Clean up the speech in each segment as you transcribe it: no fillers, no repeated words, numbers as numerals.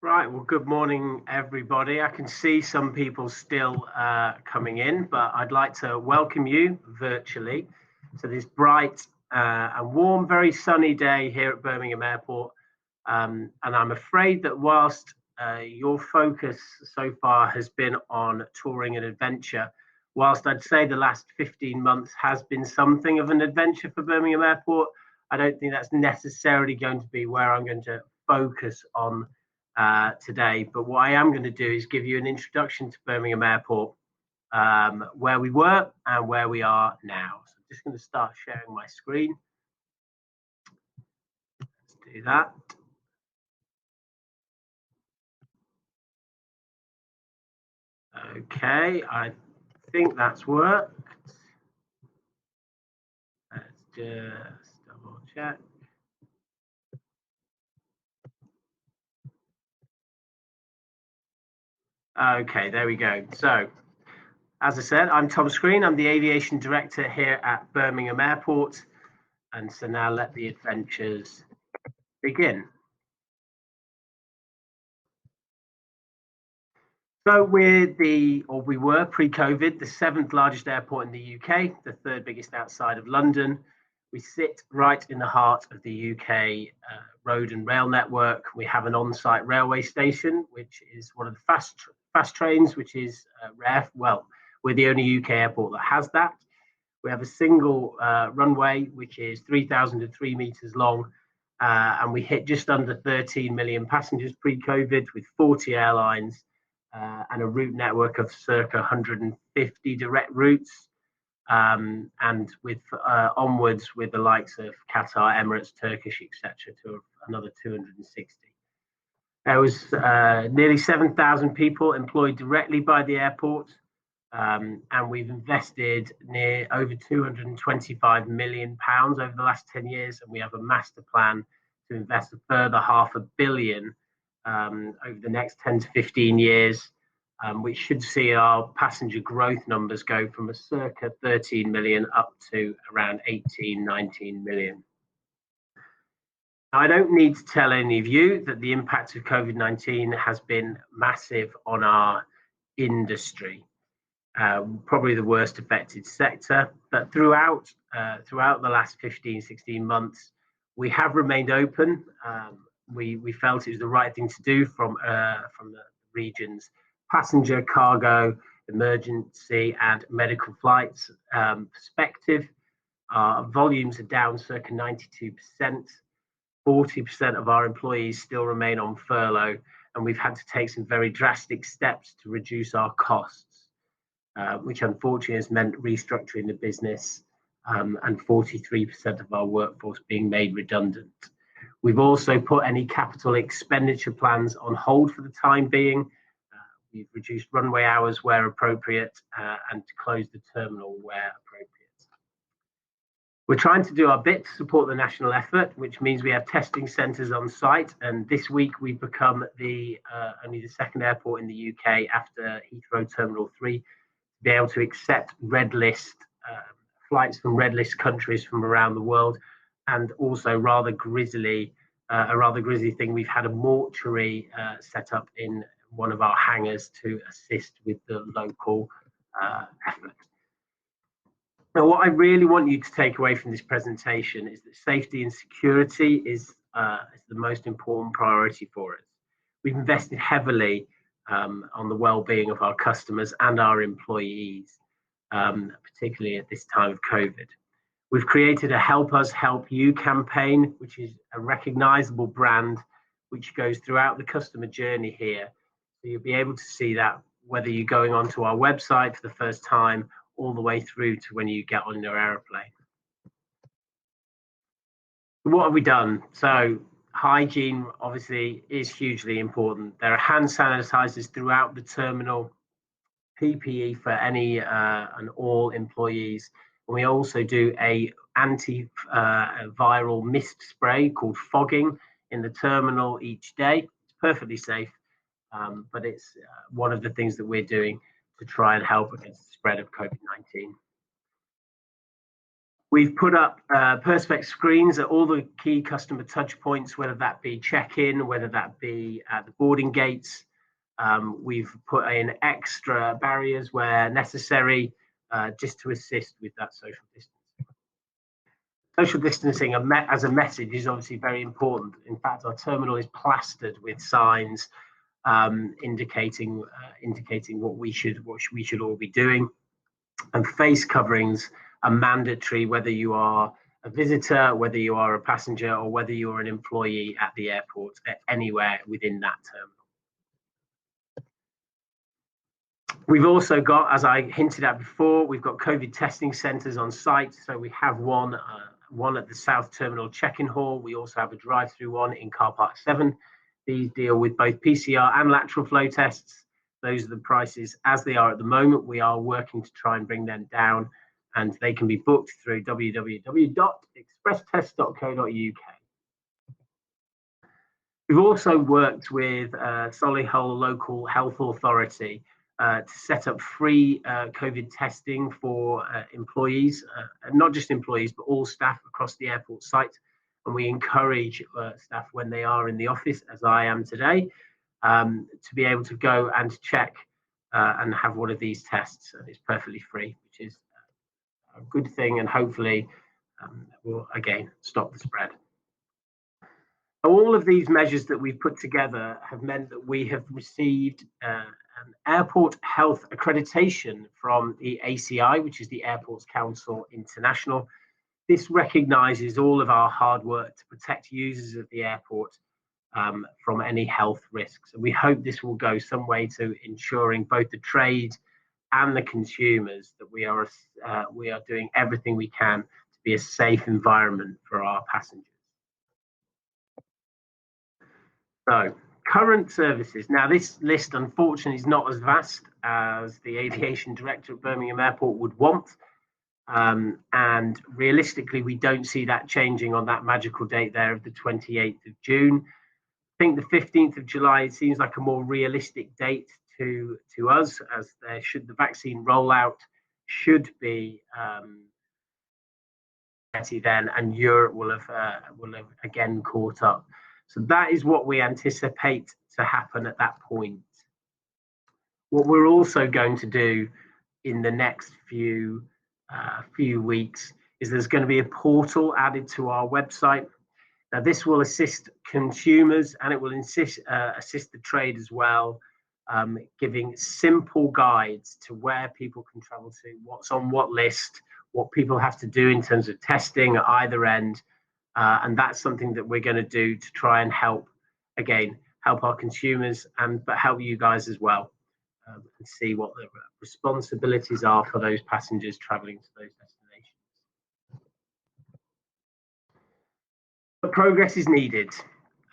Right, well, good morning, everybody. I can see some people still coming in, but I'd like to welcome you virtually to this bright and warm, very sunny day here at Birmingham Airport. And I'm afraid that whilst your focus so far has been on touring and adventure, whilst I'd say the last 15 months has been something of an adventure for Birmingham Airport, I don't think that's necessarily going to be where I'm going to focus on today. But what I am going to do is give you an introduction to Birmingham Airport, where we were and where we are now. So I'm just going to start sharing my screen. Let's do that. Okay, I think that's worked. Let's just double check. Okay, there we go. So, as I said, I'm Tom Screen. I'm the aviation director here at Birmingham Airport. And so now let the adventures begin. So we were pre-COVID, the seventh largest airport in the UK, the third biggest outside of London. We sit right in the heart of the UK road and rail network. We have an on-site railway station, which is one of the fast trains, which is rare. Well, we're the only UK airport that has that. We have a single runway, which is 3,003 meters long, and we hit just under 13 million passengers pre-COVID with 40 airlines. And a route network of circa 150 direct routes, and with onwards with the likes of Qatar, Emirates, Turkish, etc., to another 260. There was nearly 7,000 people employed directly by the airport, and we've invested near over £225 million over the last 10 years, and we have a master plan to invest a further £500 million over the next 10 to 15 years, which should see our passenger growth numbers go from a circa 13 million up to around 18, 19 million. I don't need to tell any of you that the impact of COVID-19 has been massive on our industry. Probably the worst affected sector, but throughout the last 15, 16 months, we have remained open. We felt it was the right thing to do from the region's passenger, cargo, emergency and medical flights perspective. Our volumes are down circa 92%. 40% of our employees still remain on furlough, and we've had to take some very drastic steps to reduce our costs, which unfortunately has meant restructuring the business, and 43% of our workforce being made redundant. We've also put any capital expenditure plans on hold for the time being. We've reduced runway hours where appropriate, and to close the terminal where appropriate. We're trying to do our bit to support the national effort, which means we have testing centres on site. And this week we've become only the second airport in the UK after Heathrow Terminal 3 to be able to accept red list flights from red list countries from around the world. And also a rather grisly thing, we've had a mortuary set up in one of our hangars to assist with the local effort. Now, what I really want you to take away from this presentation is that safety and security is the most important priority for us. We've invested heavily on the well-being of our customers and our employees, particularly at this time of COVID. We've created a Help Us Help You campaign, which is a recognizable brand which goes throughout the customer journey here. So you'll be able to see that whether you're going onto our website for the first time all the way through to when you get on your aeroplane. What have we done? So hygiene obviously is hugely important. There are hand sanitizers throughout the terminal, PPE for any and all employees. And we also do a anti-viral mist spray called fogging in the terminal each day. It's perfectly safe, but it's one of the things that we're doing to try and help against the spread of COVID-19. We've put up Perspex screens at all the key customer touch points, whether that be check-in, whether that be at the boarding gates. We've put in extra barriers where necessary, just to assist with that social distancing. Social distancing as a message is obviously very important. In fact, our terminal is plastered with signs indicating what we should all be doing. And face coverings are mandatory, whether you are a visitor, whether you are a passenger, or whether you're an employee at the airport, anywhere within that terminal. We've also got, as I hinted at before, we've got COVID testing centres on site. So we have one at the South Terminal check-in hall. We also have a drive-through one in Car Park 7. These deal with both PCR and lateral flow tests. Those are the prices as they are at the moment. We are working to try and bring them down, and they can be booked through www.expresstest.co.uk. We've also worked with Solihull Local Health Authority to set up free COVID testing for employees, not just employees, but all staff across the airport site. And we encourage staff when they are in the office, as I am today, to be able to go and check and have one of these tests. And it's perfectly free, which is a good thing, and hopefully will again stop the spread. All of these measures that we've put together have meant that we have received an airport health accreditation from the ACI, which is the Airports Council International. This recognises all of our hard work to protect users of the airport from any health risks. And we hope this will go some way to ensuring both the trade and the consumers that we are doing everything we can to be a safe environment for our passengers. So, current services. Now, this list, unfortunately, is not as vast as the aviation director at Birmingham Airport would want. And realistically, we don't see that changing on that magical date there of the 28th of June. I think the 15th of July seems like a more realistic date to us, as the vaccine rollout should be ready then, and Europe will have again caught up. So that is what we anticipate to happen at that point. What we're also going to do in the next few weeks is there's going to be a portal added to our website. Now, this will assist consumers, and it will assist the trade as well, giving simple guides to where people can travel to, what's on what list, what people have to do in terms of testing at either end. And that's something that we're going to do to try and help our consumers, but help you guys as well, and see what the responsibilities are for those passengers traveling to those destinations. But progress is needed.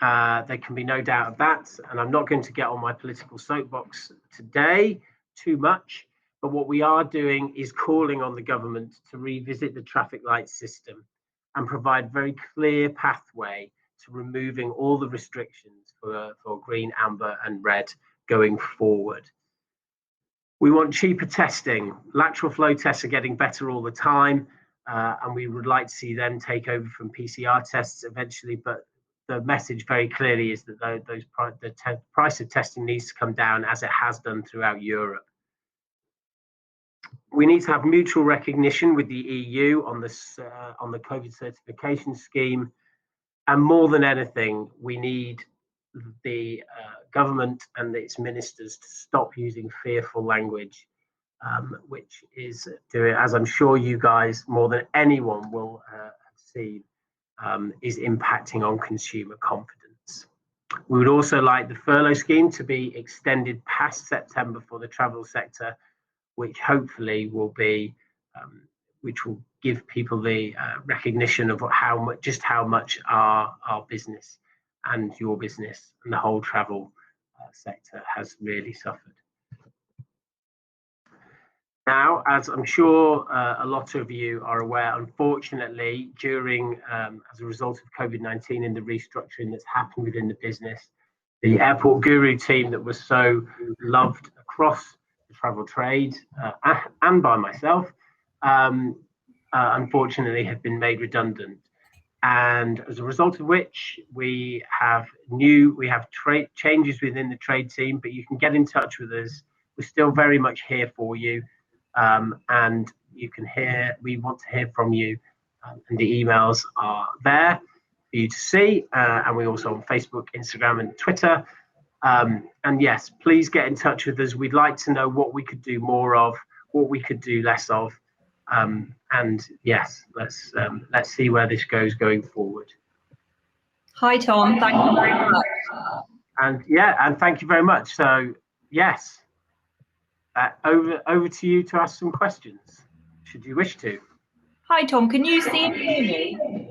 There can be no doubt of that, and I'm not going to get on my political soapbox today too much, but what we are doing is calling on the government to revisit the traffic light system and provide very clear pathway to removing all the restrictions for green, amber and red going forward. We want cheaper testing. Lateral flow tests are getting better all the time, and we would like to see them take over from PCR tests eventually, but the message very clearly is that the price of testing needs to come down, as it has done throughout Europe. We need to have mutual recognition with the EU on the COVID certification scheme, and more than anything, we need the government and its ministers to stop using fearful language, which is doing, as I'm sure you guys more than anyone will have seen, is impacting on consumer confidence. We would also like the furlough scheme to be extended past September for the travel sector, which hopefully will be, which will give people the recognition of how much our business and your business and the whole travel sector has really suffered. Now, as I'm sure a lot of you are aware, unfortunately, as a result of COVID-19 and the restructuring that's happened within the business, the Airport Guru team that was so loved across the travel trade and by myself unfortunately have been made redundant. And as a result of which we have changes within the trade team, but you can get in touch with us. We're still very much here for you, and we want to hear from you, and the emails are there for you to see, and we also on Facebook, Instagram, and Twitter. And yes, please get in touch with us. We'd like to know what we could do more of, what we could do less of. And yes, let's see where this goes going forward. Hi, Tom. Thank you very much. And thank you very much. So yes, over to you to ask some questions, should you wish to. Hi, Tom. Can you see and hear me?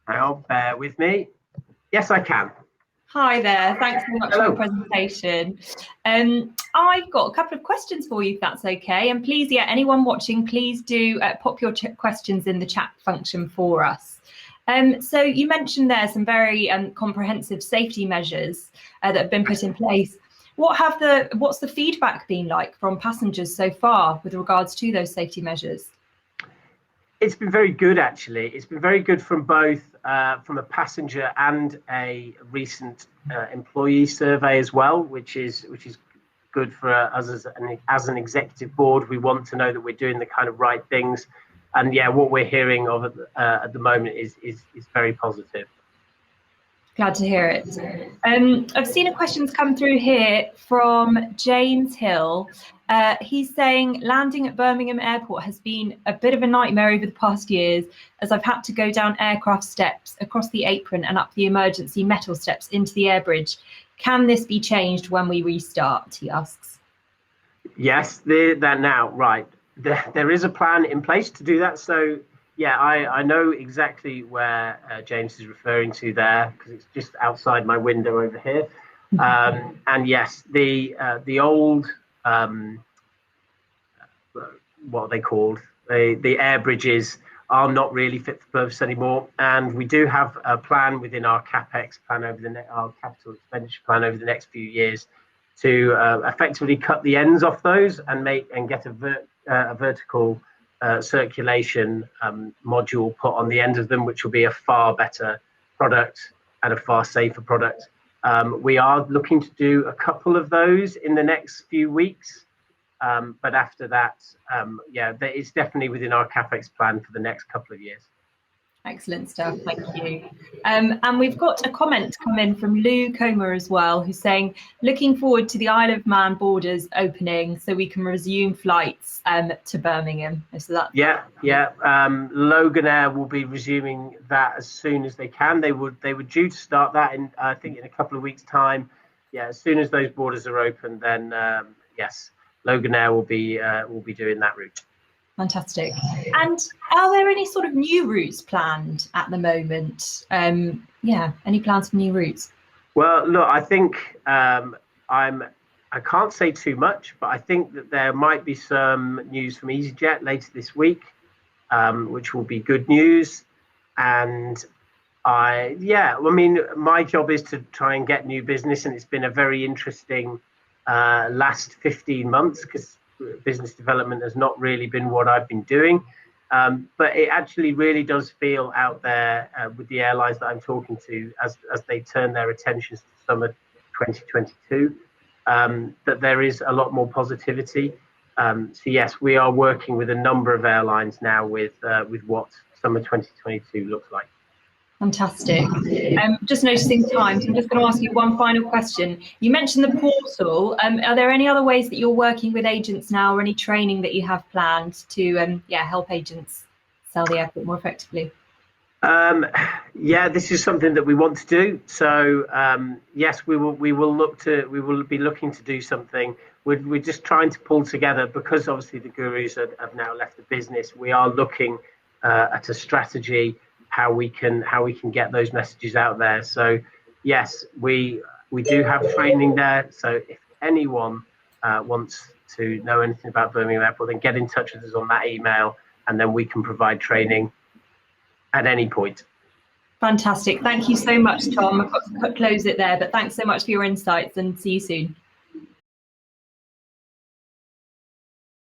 Now, bear with me. Yes, I can. Hi there. Thanks so much for your presentation. I've got a couple of questions for you, if that's okay. And please, anyone watching, please do pop your questions in the chat function for us. So you mentioned there some very comprehensive safety measures that have been put in place. What's the feedback been like from passengers so far with regards to those safety measures? It's been very good, actually. It's been very good from both from a passenger and a recent employee survey as well, which is good for us as an executive board. We want to know that we're doing the kind of right things, and yeah, what we're hearing of at the moment is very positive. Glad to hear it. I've seen a questions come through here from James Hill. He's saying landing at Birmingham Airport has been a bit of a nightmare over the past years, as I've had to go down aircraft steps, across the apron and up the emergency metal steps into the air bridge. Can this be changed when we restart, he asks? Yes, right. There is a plan in place to do that. So yeah, I know exactly where James is referring to there, because it's just outside my window over here. And yes, the old what are they called? The air bridges are not really fit for purpose anymore. And we do have a plan within our CapEx plan our capital expenditure plan over the next few years to effectively cut the ends off those and get a vertical circulation module put on the end of them, which will be a far better product and a far safer product. We are looking to do a couple of those in the next few weeks, but after that, it's definitely within our CapEx plan for the next couple of years. Excellent stuff, thank you. And we've got a comment come in from Lou Comer as well, who's saying, looking forward to the Isle of Man borders opening so we can resume flights to Birmingham. So that Logan Air will be resuming that as soon as they can. They were due to start that in, I think, in a couple of weeks' time. Yeah, as soon as those borders are open, then yes, Logan Air will be doing that route. Fantastic. And are there any sort of new routes planned at the moment? Any plans for new routes? Well, look, I think I can't say too much, but I think that there might be some news from EasyJet later this week, which will be good news. And my job is to try and get new business, and it's been a very interesting last 15 months because business development has not really been what I've been doing, but it actually really does feel out there with the airlines that I'm talking to as they turn their attentions to summer 2022, that there is a lot more positivity. So yes, we are working with a number of airlines now with what summer 2022 looks like. Fantastic. Just noticing time, so I'm just going to ask you one final question. You mentioned the portal. Are there any other ways that you're working with agents now, or any training that you have planned to help agents sell the airport more effectively? This is something that we want to do. So yes, we will be looking to do something. We're just trying to pull together, because obviously the gurus have now left the business. We are looking at a strategy how we can get those messages out there. So yes, we do have training there. So if anyone wants to know anything about Birmingham Airport, then get in touch with us on that email, and then we can provide training at any point. Fantastic. Thank you so much, Tom. I've got to close it there, but thanks so much for your insights, and see you soon.